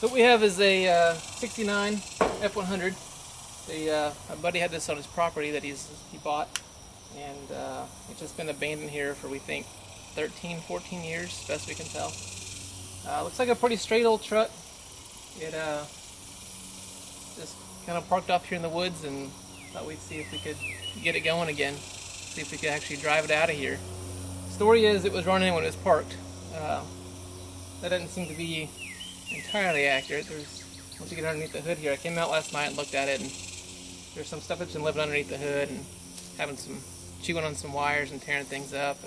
So what we have is a 69 F100. My buddy had this on his property that he bought, and it's just been abandoned here for, we think, 13, 14 years, best we can tell. Looks like a pretty straight old truck. It just kind of parked off here in the woods, and thought we'd see if we could get it going again, see if we could actually drive it out of here. Story is it was running when it was parked. That doesn't seem to be entirely accurate. Once you get underneath the hood here, I came out last night and looked at it, and there's some stuff that's been living underneath the hood and chewing on some wires and tearing things up.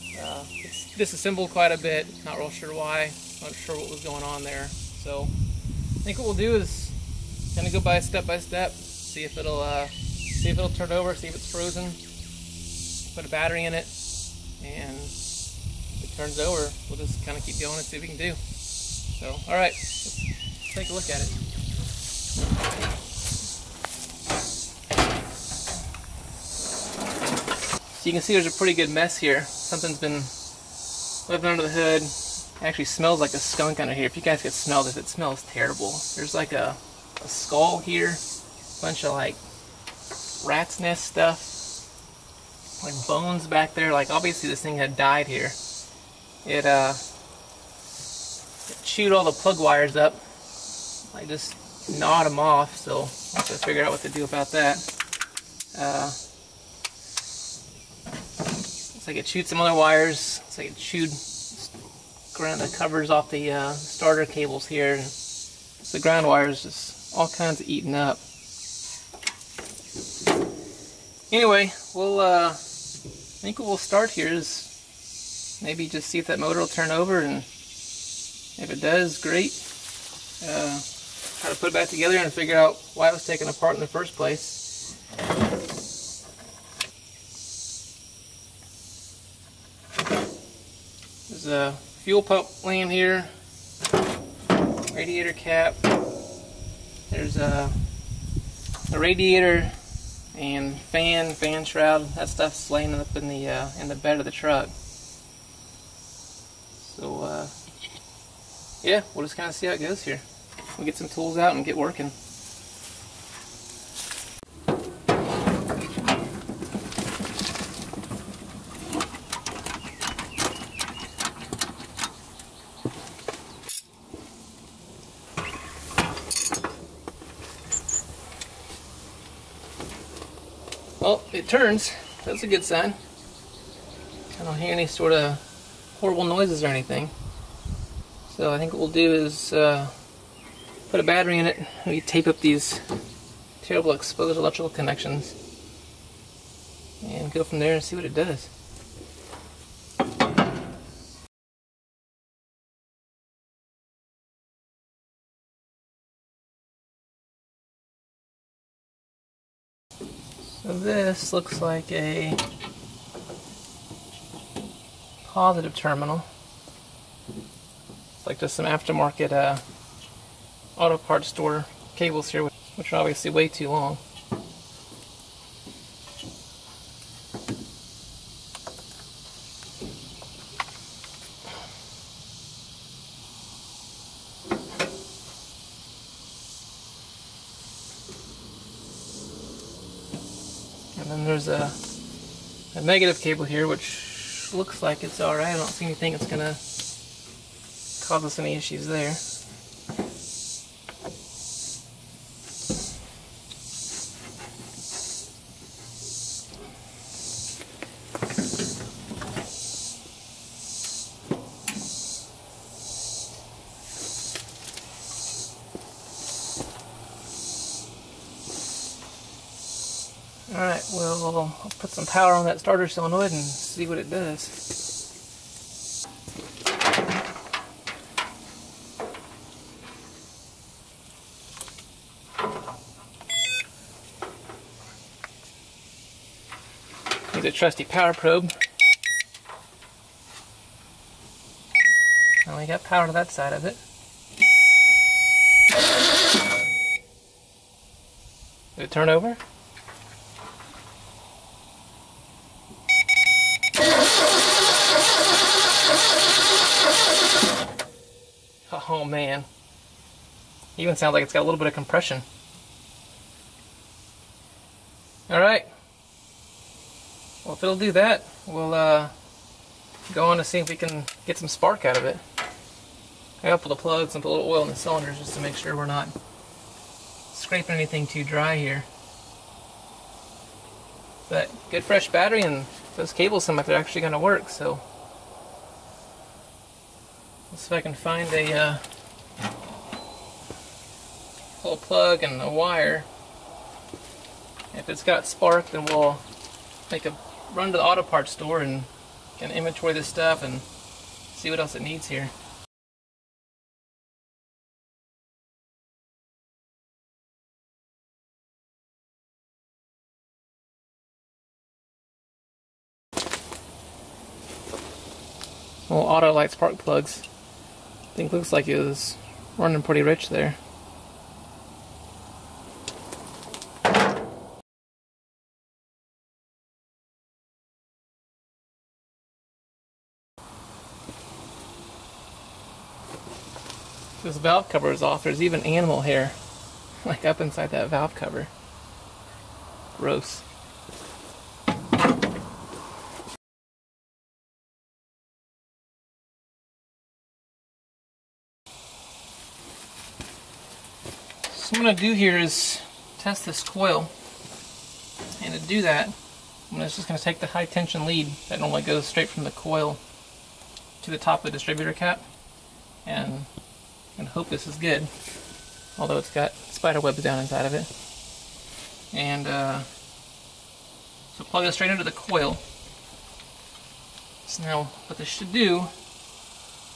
It's disassembled quite a bit. Not real sure why. Not sure what was going on there. So I think what we'll do is kind of go by step, see if it'll turn over, see if it's frozen. Put a battery in it, and if it turns over, we'll just kind of keep going and see what we can do. So, all right, let's take a look at it. So you can see there's a pretty good mess here. Something's been living under the hood. It actually smells like a skunk under here. If you guys could smell this, it smells terrible. There's like a skull here, a bunch of like rat's nest stuff, like bones back there. Like obviously this thing had died here. It chewed all the plug wires up. I just gnawed them off, so I'll have to figure out what to do about that. Looks like it chewed some other wires. Looks like it chewed ground the covers off the starter cables here. And the ground wires just all kinds of eaten up. Anyway, I think what we'll start here is maybe just see if that motor will turn over, and if it does, great. Try to put it back together and figure out why it was taken apart in the first place. There's a fuel pump laying here, radiator cap. There's a radiator and fan shroud. That stuff's laying up in the bed of the truck. So yeah, we'll just kind of see how it goes here. We'll get some tools out and get working. Well, it turns. That's a good sign. I don't hear any sort of horrible noises or anything. So I think what we'll do is put a battery in it. We tape up these terrible exposed electrical connections and go from there and see what it does. So this looks like a positive terminal. It's like just some aftermarket auto parts store cables here, which are obviously way too long. And then there's a negative cable here, which looks like it's alright. I don't see anything that's gonna cause us any issues there. Alright, well, I'll put some power on that starter solenoid and see what it does. Use a trusty power probe. Well, we got power to that side of it. Did it turn over? Oh man, Even sounds like it's got a little bit of compression. Alright. Well, if it'll do that, we'll go on to see if we can get some spark out of it. I gotta pull the plugs and put a little oil in the cylinders just to make sure we're not scraping anything too dry here. But good fresh battery, and those cables seem like they're actually going to work, so let's see if I can find a little plug and a wire. If it's got spark, then we'll make a run to the auto parts store and can inventory this stuff and see what else it needs here. Little auto light spark plugs. I think looks like it was running pretty rich there. This valve cover is off. There's even animal hair like up inside that valve cover. Gross. So what I'm going to do here is test this coil, and to do that I'm just going to take the high tension lead that normally goes straight from the coil to the top of the distributor cap and hope this is good, although it's got spider webs down inside of it. And so plug this straight into the coil. So now what this should do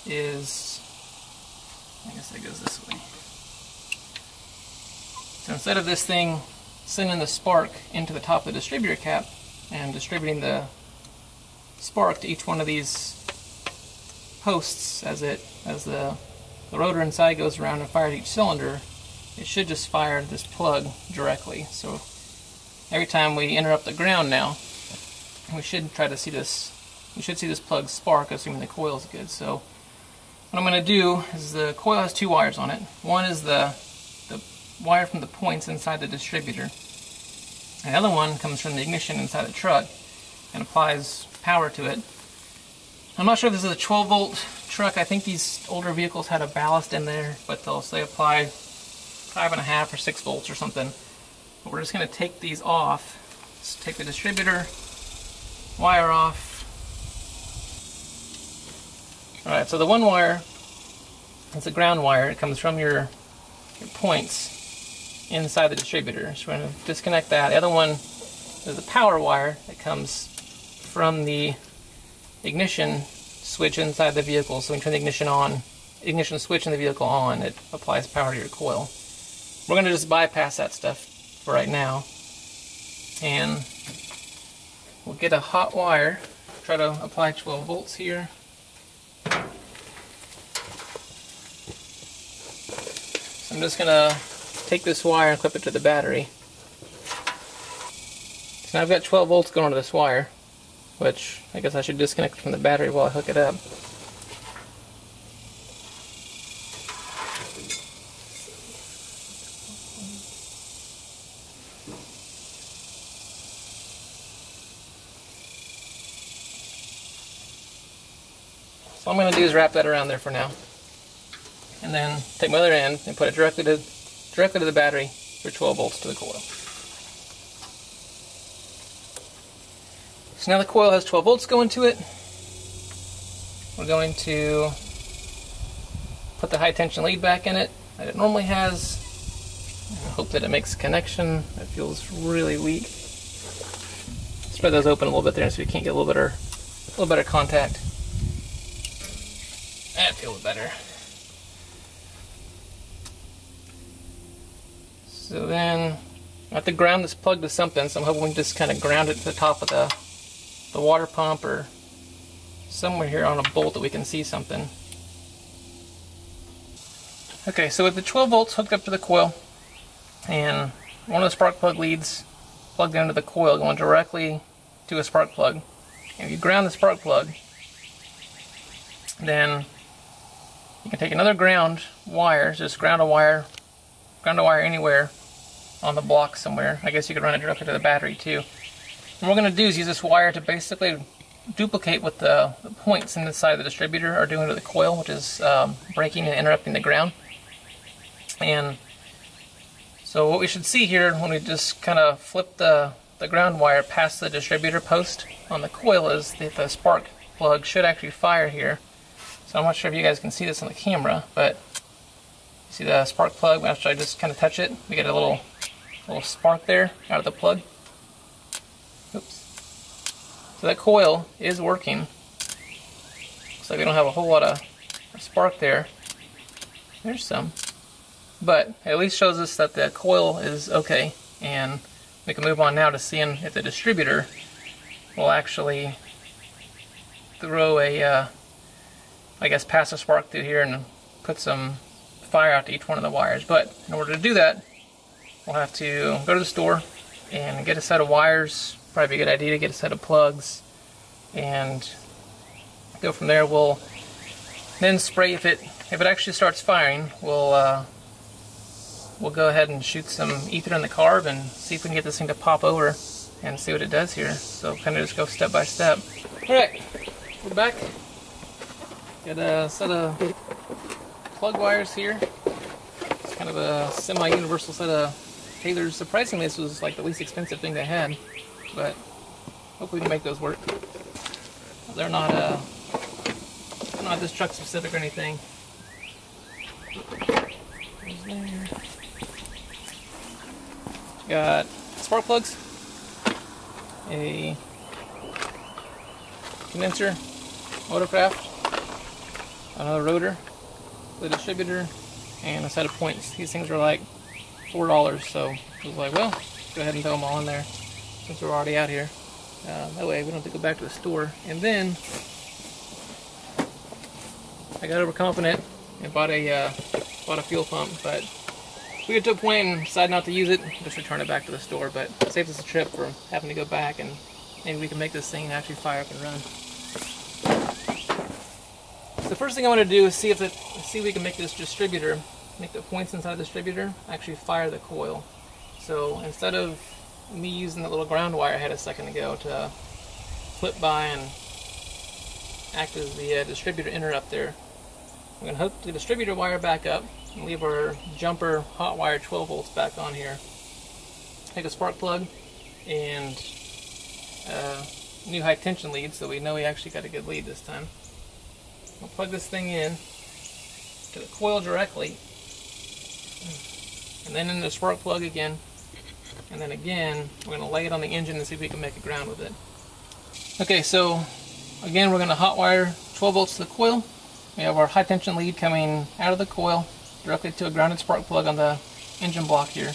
is, I guess it goes this way. So instead of this thing sending the spark into the top of the distributor cap and distributing the spark to each one of these posts as the rotor inside goes around and fires each cylinder, it should just fire this plug directly. So every time we interrupt the ground now, we should try to see this. We should see this plug spark, assuming the coil is good. So what I'm going to do is, the coil has two wires on it. One is the wire from the points inside the distributor. And the other one comes from the ignition inside the truck and applies power to it. I'm not sure if this is a 12 volt truck. I think these older vehicles had a ballast in there, but they'll say apply 5.5 or 6 volts or something. But we're just going to take these off. Just take the distributor wire off. Alright, so the one wire, it's a ground wire. It comes from your points inside the distributor. So we're going to disconnect that. The other one is the power wire that comes from the ignition switch inside the vehicle. So when you turn the ignition switch in the vehicle on, it applies power to your coil. We're going to just bypass that stuff for right now, and we'll get a hot wire, try to apply 12 volts here. So I'm just going to take this wire and clip it to the battery. So now I've got 12 volts going to this wire, which I guess I should disconnect it from the battery while I hook it up. So all I'm going to do is wrap that around there for now, and then take my other end and put it directly to the battery for 12 volts to the coil. So now the coil has 12 volts going to it. We're going to put the high tension lead back in it that it normally has, and hope that it makes a connection. It feels really weak. Spread those open a little bit there so we can't get a little better contact. That feels better. So then I have to ground this plug to something, so I'm hoping we can just kind of ground it to the top of the water pump or somewhere here on a bolt that we can see something. Okay, so with the 12 volts hooked up to the coil and one of the spark plug leads plugged into the coil going directly to a spark plug, and if you ground the spark plug, then you can take another ground wire, just ground a wire grounded wire anywhere on the block somewhere. I guess you could run it directly to the battery too. And what we're going to do is use this wire to basically duplicate what the points in the side of the distributor are doing to the coil, which is breaking and interrupting the ground. And so what we should see here when we just kind of flip the ground wire past the distributor post on the coil is that the spark plug should actually fire here. So I'm not sure if you guys can see this on the camera, but you see the spark plug, after I just kind of touch it, we get a little spark there out of the plug. Oops. So that coil is working. Looks like we don't have a whole lot of spark there. There's some. But it at least shows us that the coil is okay, and we can move on now to seeing if the distributor will actually throw a, I guess, pass a spark through here and put some fire out to each one of the wires. But in order to do that, we'll have to go to the store and get a set of wires. Probably be a good idea to get a set of plugs and go from there. We'll then spray. If it actually starts firing, we'll go ahead and shoot some ether in the carb and see if we can get this thing to pop over and see what it does here. So kind of just go step by step. Alright, we're back. Got a set of plug wires here. It's kind of a semi-universal set of Taylors. Surprisingly, this was like the least expensive thing they had, but hopefully we can make those work. They're not this truck specific or anything. Got spark plugs, a condenser, motorcraft, another rotor, the distributor, and a set of points. These things are like $4, so I was like, well, go ahead and throw them all in there since we're already out here. That way we don't have to go back to the store. And then I got overconfident and bought a fuel pump, but we get to a point and decide not to use it, just return it back to the store. But it saves us a trip for having to go back, and maybe we can make this thing actually fire up and run. So the first thing I want to do is see if we can make this distributor, make the points inside the distributor actually fire the coil. So instead of me using that little ground wire I had a second ago to flip by and act as the distributor interrupt there, I'm going to hook the distributor wire back up and leave our jumper Hotwire 12 volts back on here. Take a spark plug and new high tension lead, so we know we actually got a good lead this time. We'll plug this thing in to the coil directly, and then in the spark plug again, and then again we're going to lay it on the engine and see if we can make a ground with it. Okay, so again we're going to hotwire 12 volts to the coil. We have our high tension lead coming out of the coil directly to a grounded spark plug on the engine block here.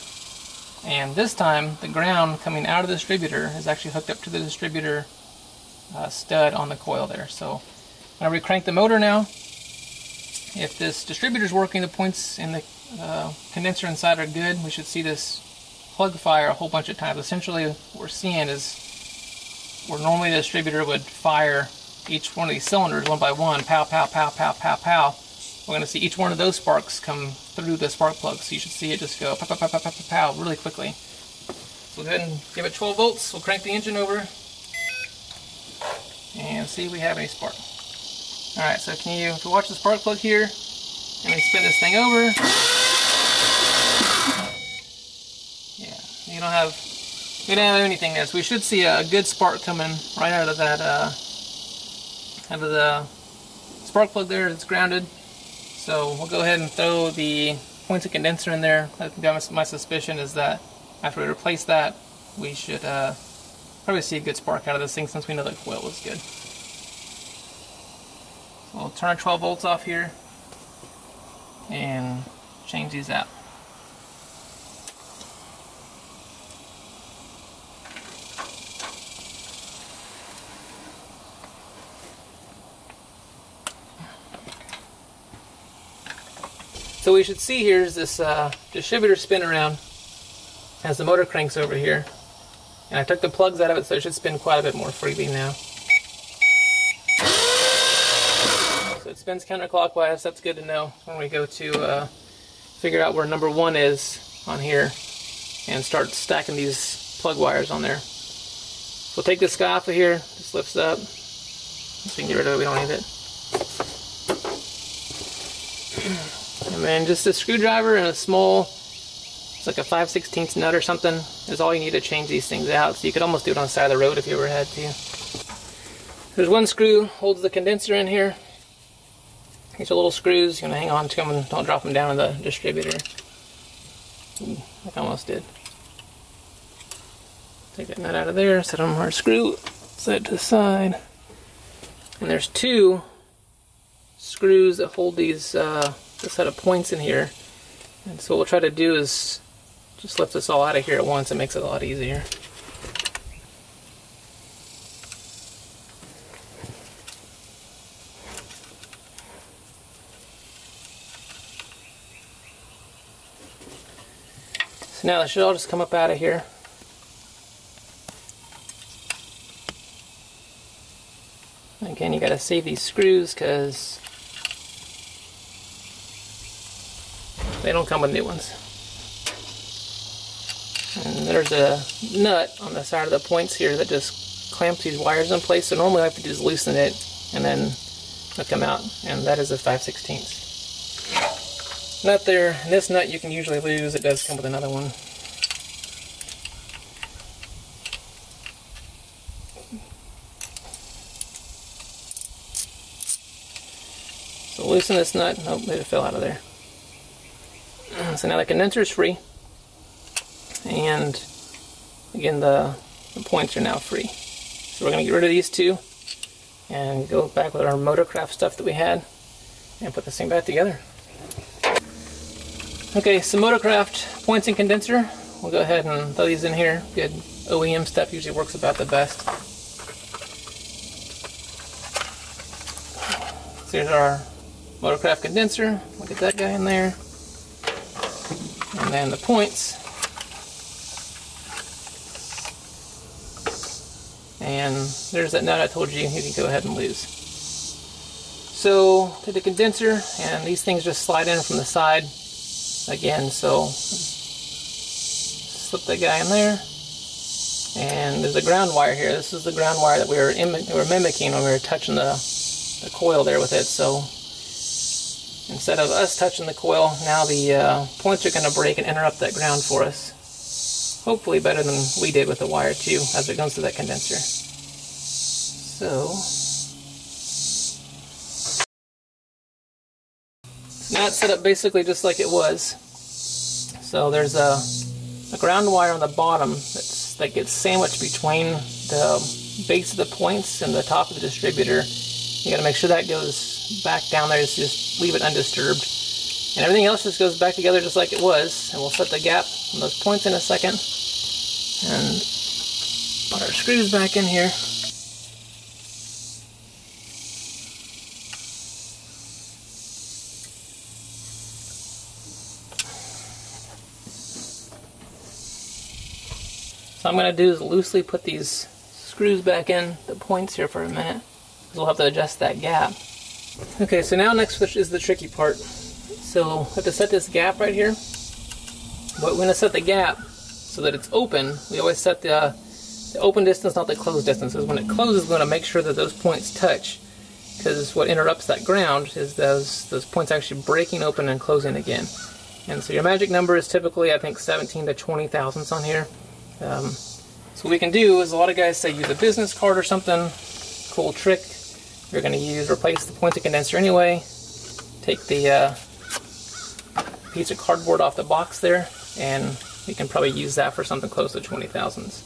And this time the ground coming out of the distributor is actually hooked up to the distributor stud on the coil there. So whenever we crank the motor now, if this distributor is working, the points in the condenser inside are good, we should see this plug fire a whole bunch of times. Essentially what we're seeing is where normally the distributor would fire each one of these cylinders one by one, pow, pow, pow, pow, pow, pow. We're going to see each one of those sparks come through the spark plug, so you should see it just go pow, pow, pow, pow, pow, pow, pow really quickly. So we'll go ahead and give it 12 volts, we'll crank the engine over, and see if we have any spark. Alright, so if you watch the spark plug here, and we spin this thing over, yeah, we don't have anything there, so we should see a good spark coming right out of that, out of the spark plug there that's grounded. So we'll go ahead and throw the points of condenser in there. My suspicion is that after we replace that, we should probably see a good spark out of this thing since we know the coil was good. So we'll turn our 12 volts off here and change these out. So we should see here is this distributor spin around as the motor cranks over here. And I took the plugs out of it, so it should spin quite a bit more freely now. So it spins counterclockwise. That's good to know when we go to figure out where number 1 is on here and start stacking these plug wires on there. So take this guy off of here, just lifts up, so we can get rid of it, we don't need it. And then just a screwdriver and a small, it's like a 5/16 nut or something, is all you need to change these things out. So you could almost do it on the side of the road if you ever had to. There's one screw, holds the condenser in here. These are little screws, you're going to hang on to them and don't drop them down in the distributor. Ooh, like I almost did. Take that nut out of there, set them on our screw, set it to the side. And there's 2 screws that hold these this set of points in here. And so what we'll try to do is just lift this all out of here at once. It makes it a lot easier. So now they should all just come up out of here. Again, you got to save these screws because they don't come with new ones. And there's a nut on the side of the points here that just clamps these wires in place. So normally I have to just loosen it and then hook them out. And that is a 5/16. Nut there. And this nut you can usually lose. It does come with another one. So loosen this nut. Nope, it fell out of there. So now the condenser is free, and again the points are now free. So we're going to get rid of these 2 and go back with our Motorcraft stuff that we had and put this thing back together. Okay, so Motorcraft points and condenser. We'll go ahead and throw these in here. Good OEM stuff usually works about the best. So here's our Motorcraft condenser. We'll get that guy in there. And then the points. And there's that nut I told you can go ahead and lose. So to the condenser, and these things just slide in from the side again. So slip that guy in there. And there's a ground wire here. This is the ground wire that we were mimicking when we were touching the coil there with it. So instead of us touching the coil, now the points are going to break and interrupt that ground for us. Hopefully better than we did with the wire too, as it goes to that condenser. So now it's set up basically just like it was. So there's a ground wire on the bottom that gets sandwiched between the base of the points and the top of the distributor. You got to make sure that goes back down there, just leave it undisturbed. And everything else just goes back together just like it was. And we'll set the gap on those points in a second. And put our screws back in here. So I'm going to do is loosely put these screws back in the points here for a minute, because we'll have to adjust that gap. Okay, so now next is the tricky part. So we have to set this gap right here. But we're going to set the gap so that it's open. We always set the open distance, not the closed distance. Because when it closes, we're going to make sure that those points touch. Because what interrupts that ground is those points actually breaking open and closing again. And so your magic number is typically, I think, 17 to 20 thousandths on here. So what we can do is, a lot of guys say use a business card or something. Cool trick. You're going to replace the points of condenser anyway. Take the piece of cardboard off the box there, and you can probably use that for something close to 20 thousandths.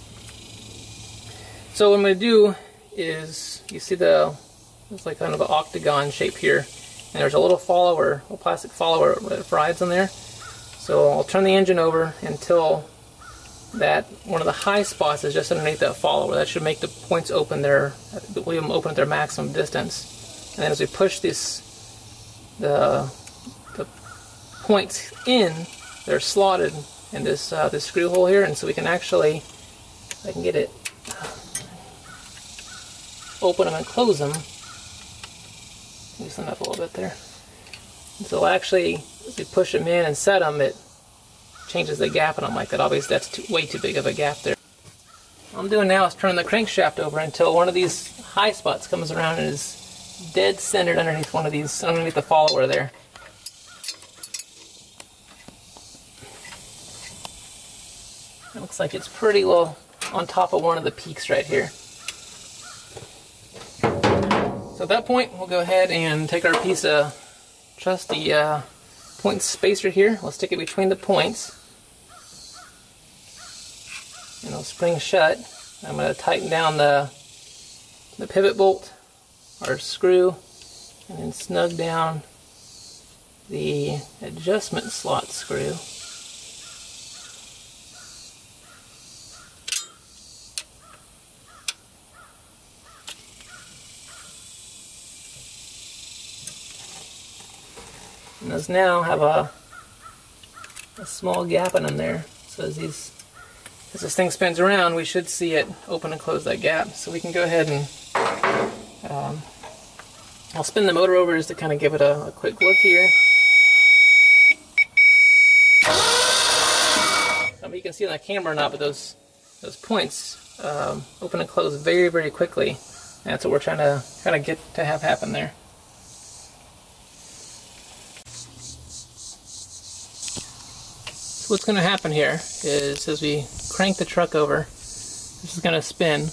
So what I'm going to do is, you see it's like kind of an octagon shape here, and there's a little follower, a plastic follower that rides on there. So I'll turn the engine over until that one of the high spots is just underneath that follower. That should make the points open leave them open at their maximum distance. And then as we push the points in, they're slotted in this screw hole here, and so we can actually, I can get it, open them and close them. Loosen up a little bit there. And so it'll actually as we push them in and set them, it changes the gap in them like that. Obviously that's way too big of a gap there. What I'm doing now is turning the crankshaft over until one of these high spots comes around and is dead centered underneath one of these, underneath the follower there. It looks like it's pretty well on top of one of the peaks right here. So at that point, we'll go ahead and take our piece of trusty point spacer here. We'll stick it between the points. And it'll spring shut. I'm going to tighten down the pivot bolt or screw and then snug down the adjustment slot screw. And those now have a small gap in them there. So as this thing spins around, we should see it open and close that gap. So we can go ahead and I'll spin the motor over just to kind of give it a quick look here. You can see on the camera or not, but those points open and close very, very quickly. And that's what we're trying to get to have happen there. What's going to happen here is as we crank the truck over, this is going to spin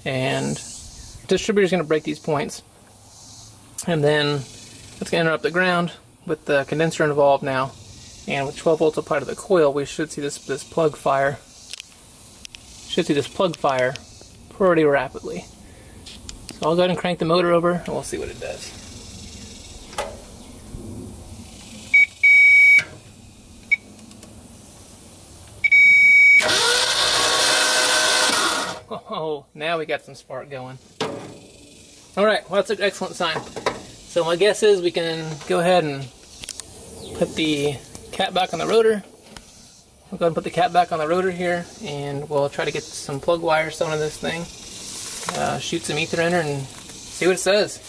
and the distributor is going to break these points, and then it's going to interrupt the ground with the condenser involved now, and with 12 volts applied to the coil we should see this plug fire. Pretty rapidly. So I'll go ahead and crank the motor over and we'll see what it does. Oh, now we got some spark going. Alright, well that's an excellent sign. So my guess is we can go ahead and put the cap back on the rotor. We'll go ahead and put the cap back on the rotor here, and we'll try to get some plug wires sewn in this thing. Shoot some ether in her and see what it says.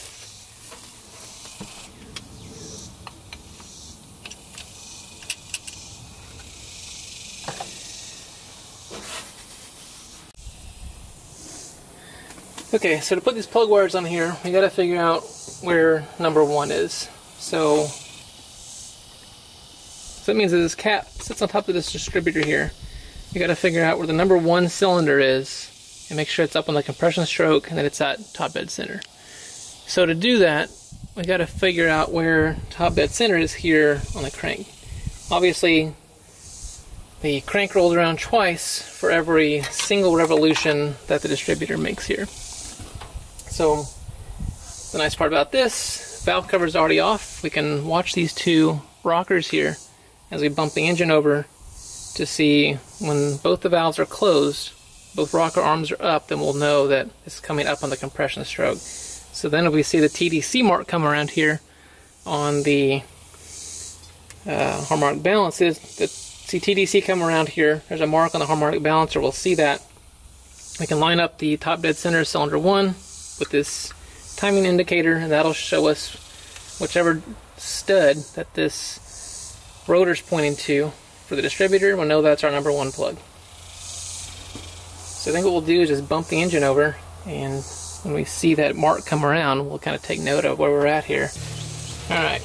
Okay, so to put these plug wires on here, we got to figure out where number 1 is. So that means that this cap sits on top of this distributor here. You got to figure out where the number 1 cylinder is and make sure it's up on the compression stroke and that it's at top dead center. So to do that, we got to figure out where top dead center is here on the crank. Obviously, the crank rolls around twice for every single revolution that the distributor makes here. So the nice part about this, valve cover is already off. We can watch these two rockers here as we bump the engine over to see when both the valves are closed, both rocker arms are up, then we'll know that it's coming up on the compression stroke. So then if we see the TDC mark come around here on the harmonic balances, see TDC come around here, there's a mark on the harmonic balancer, we'll see that. We can line up the top dead center cylinder 1 with this timing indicator, and that'll show us whichever stud that this rotor's pointing to for the distributor. We'll know that's our number 1 plug. So I think what we'll do is just bump the engine over, and when we see that mark come around, we'll kind of take note of where we're at here. Alright.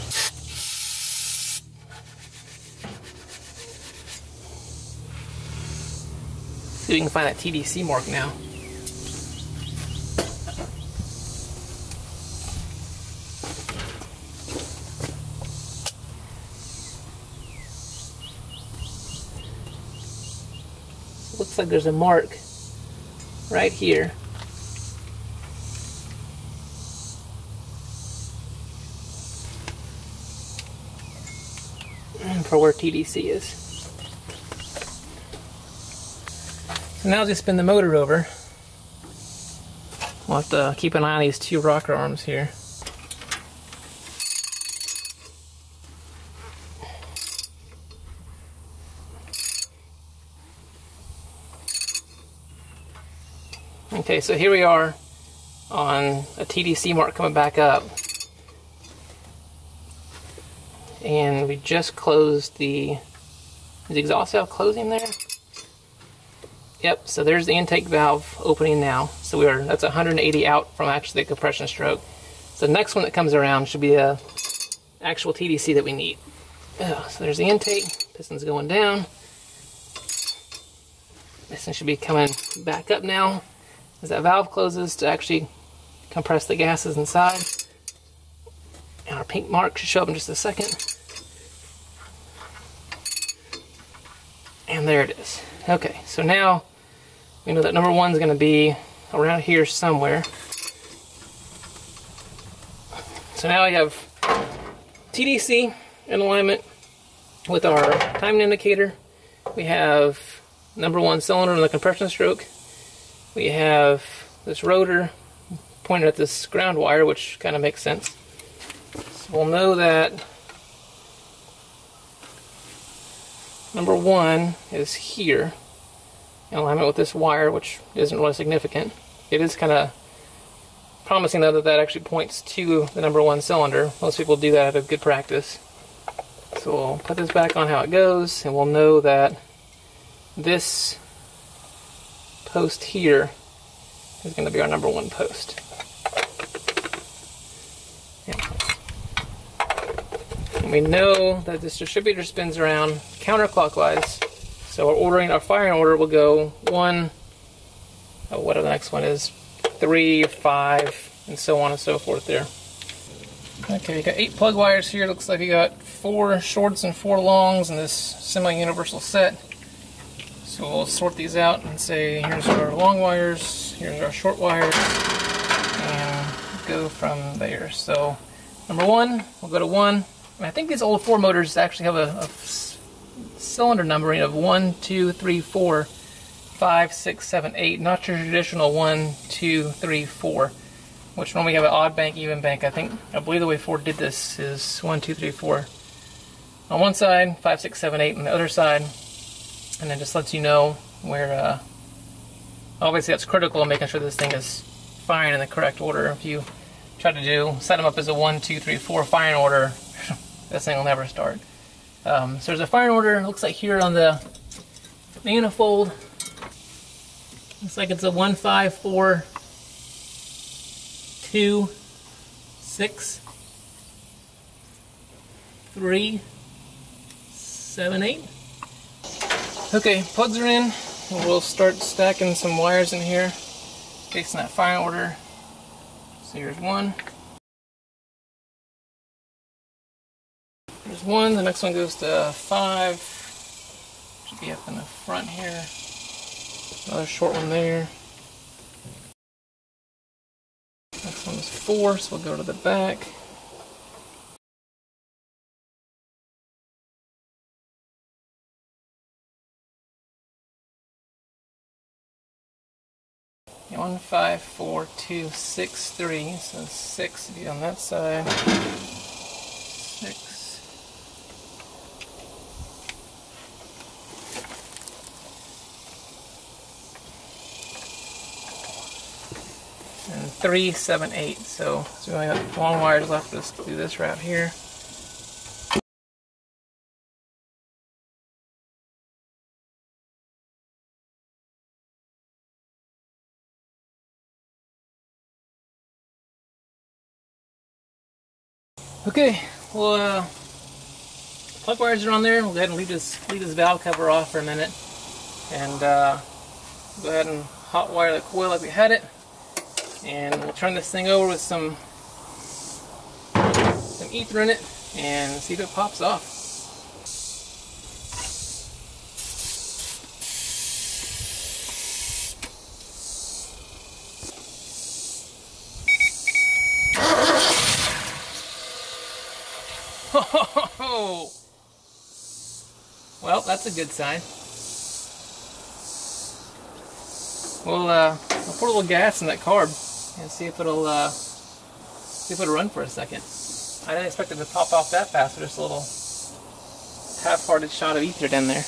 See if we can find that TDC mark now. Looks like there's a mark right here. For where TDC is. So now I'll just spin the motor over. We'll have to keep an eye on these two rocker arms here. Okay, so here we are on a TDC mark coming back up. And we just closed is the exhaust valve closing there? Yep, so there's the intake valve opening now. So that's 180 out from actually the compression stroke. So the next one that comes around should be the actual TDC that we need. So there's the intake, piston's going down. Piston should be coming back up now as that valve closes to actually compress the gases inside. And our pink mark should show up in just a second. And there it is. Okay, so now we know that number 1 is going to be around here somewhere. So now we have TDC in alignment with our timing indicator. We have number 1 cylinder in the compression stroke. We have this rotor pointed at this ground wire, which kind of makes sense. So we'll know that number 1 is here in alignment with this wire, which isn't really significant. It is kind of promising though that actually points to the number 1 cylinder. Most people do that out of good practice. So we'll put this back on how it goes, and we'll know that this post here is going to be our number 1 post. And we know that this distributor spins around counterclockwise, so our firing order will go 1, whatever the next one is, 3, 5, and so on and so forth there. Okay, you got 8 plug wires here. Looks like you got 4 shorts and 4 longs in this semi-universal set. So we'll sort these out and say, here's our long wires, here's our short wires, and go from there. So number 1, we'll go to 1. And I think these old Ford motors actually have a cylinder numbering of 1, 2, 3, 4, 5, 6, 7, 8. Not your traditional 1, 2, 3, 4. Which normally have an odd bank, even bank. I believe the way Ford did this is 1, 2, 3, 4 on one side, 5, 6, 7, 8 on the other side, and then just lets you know where. Obviously, that's critical in making sure this thing is firing in the correct order. If you try to set them up as a 1, 2, 3, 4 firing order, this thing will never start. So there's a firing order. It looks like here on the manifold, looks like it's a 1, 5, 4. 2, 6, 3, 7, 8. Okay, plugs are in. We'll start stacking some wires in here based on that firing order. So here's 1. There's 1. The next one goes to 5. Should be up in the front here. Another short one there. Next one is 4, so we'll go to the back. Yeah, 1, 5, 4, 2, 6, 3. So 6 to be on that side. 6. And 3, 7, 8. So we only got long wires left. Let's do this route here. Okay, well, plug wires are on there. We'll go ahead and leave this valve cover off for a minute, and go ahead and hot wire the coil like we had it. And we'll turn this thing over with some ether in it and see if it pops off. Well, that's a good sign. We'll put a little gas in that carb and see if it'll run for a second. I didn't expect it to pop off that fast. There's a little half-hearted shot of ether down there.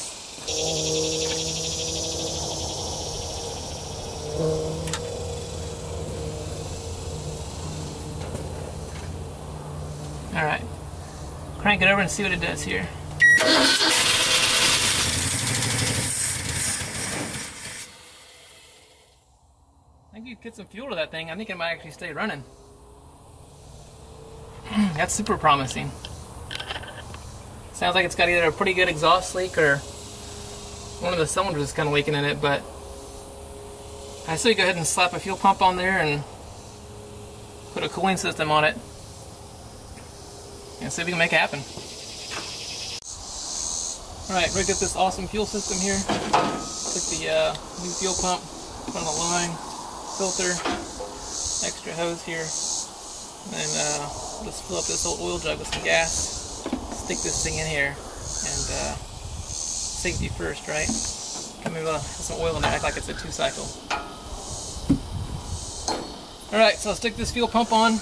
All right, crank it over and see what it does here. I think you get some fuel to that thing. I think it might actually stay running. That's super promising. Sounds like it's got either a pretty good exhaust leak or one of the cylinders is kind of leaking in it, but I say go ahead and slap a fuel pump on there and put a cooling system on it and see if we can make it happen. Alright, rigged up this awesome fuel system here. Took the new fuel pump, put on the line, filter, extra hose here, and then just fill up this old oil jug with some gas, stick this thing in here, and safety first, right? Maybe put some oil in there, act like it's a 2-cycle. Alright, so I'll stick this fuel pump on,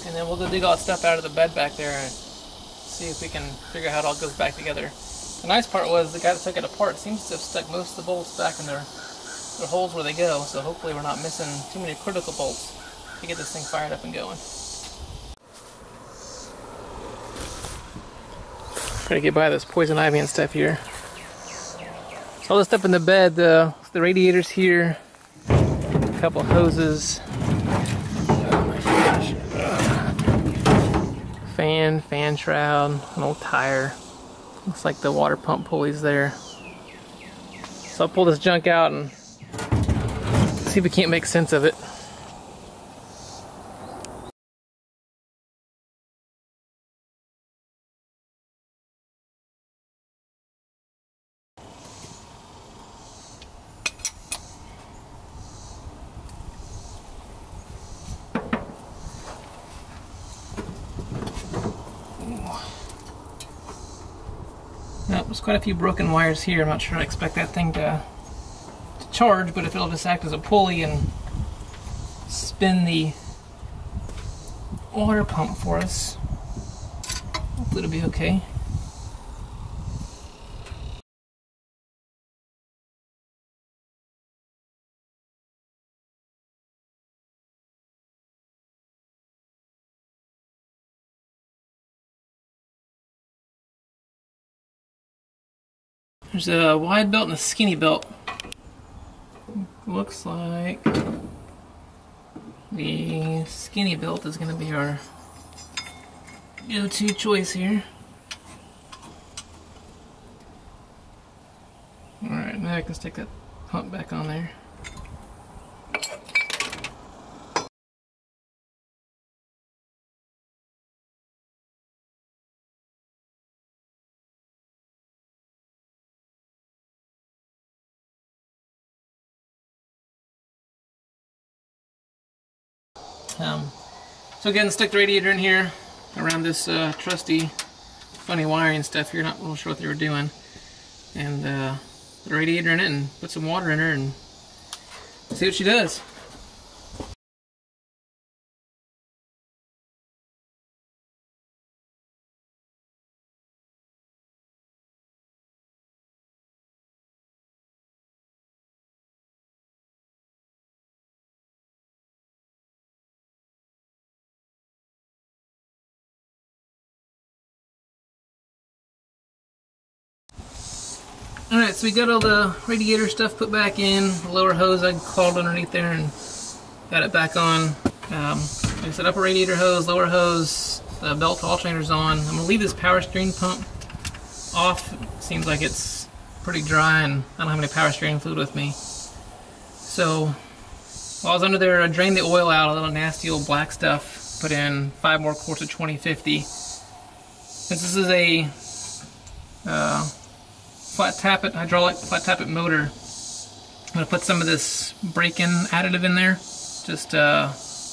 and then we'll go dig all that stuff out of the bed back there and see if we can figure out how it all goes back together. The nice part was the guy that took it apart seems to have stuck most of the bolts back in their holes where they go, so hopefully we're not missing too many critical bolts to get this thing fired up and going. Try to get by this poison ivy and stuff here. So all this stuff in the bed, the radiators here, a couple hoses, oh my gosh, fan shroud, an old tire, looks like the water pump pulley's there. So I'll pull this junk out and see if we can't make sense of it. Now, there's quite a few broken wires here. I'm not sure I expect that thing to charge, but if it'll just act as a pulley and spin the water pump for us, hopefully it'll be okay. There's a wide belt and a skinny belt. Looks like the skinny belt is going to be our go-to choice here. Alright, now I can stick that pump back on there. So again, stick the radiator in here around this trusty, funny wiring stuff here. Not real sure what they were doing. And the radiator in it and put some water in her and see what she does. Alright, so we got all the radiator stuff put back in, the lower hose I clawed underneath there and got it back on. Like I said, upper radiator hose, lower hose, the belt to alternator's on. I'm going to leave this power steering pump off. It seems like it's pretty dry and I don't have any power steering fluid with me. So while I was under there, I drained the oil out, a little nasty old black stuff, put in 5 more quarts of 2050. Since this is a flat tappet, hydraulic flat tappet motor, I'm going to put some of this break-in additive in there, just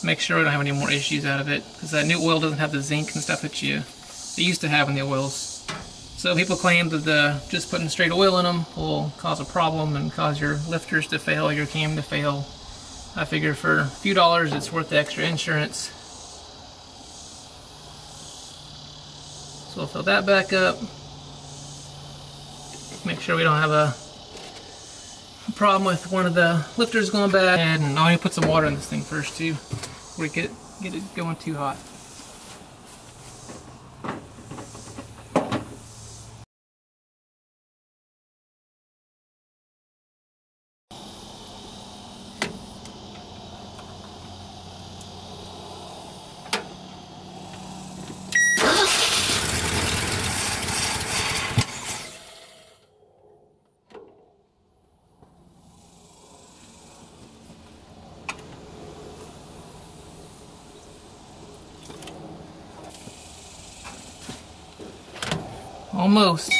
make sure we don't have any more issues out of it, because that new oil doesn't have the zinc and stuff that they used to have in the oils. So people claim that just putting straight oil in them will cause a problem and cause your lifters to fail, your cam to fail. I figure for a few dollars it's worth the extra insurance. So I'll fill that back up. Make sure we don't have a problem with one of the lifters going bad. And I need to put some water in this thing first too, before we get it going too hot. Almost.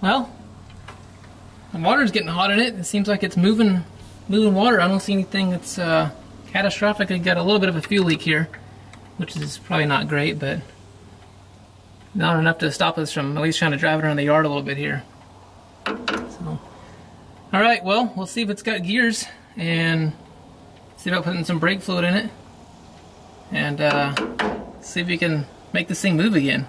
Well, the water's getting hot in it. It seems like it's moving water. I don't see anything that's catastrophic. I got a little bit of a fuel leak here, which is probably not great, but not enough to stop us from at least trying to drive it around the yard a little bit here. So, all right, well, we'll see if it's got gears and see about putting some brake fluid in it and see if we can make this thing move again.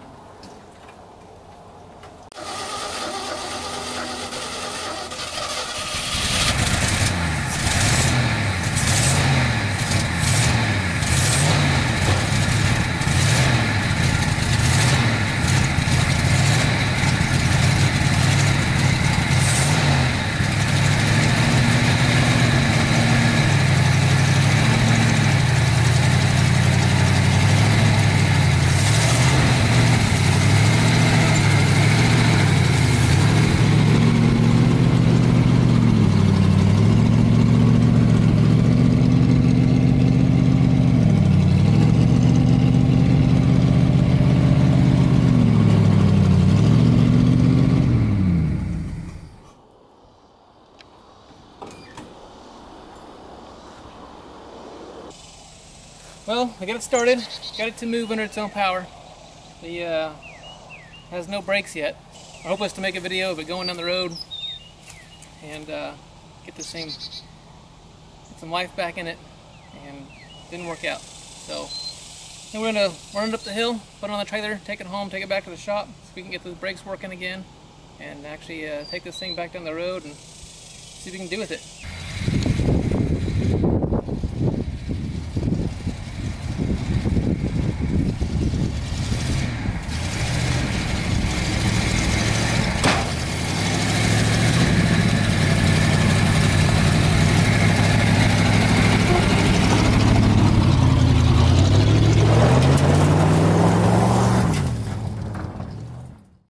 Well, I got it started, got it to move under its own power. The has no brakes yet. Our hope was to make a video of it going down the road and get this thing, get some life back in it, and it didn't work out. So then we're gonna run it up the hill, put it on the trailer, take it home, take it back to the shop so we can get those brakes working again, and actually take this thing back down the road and see what we can do with it.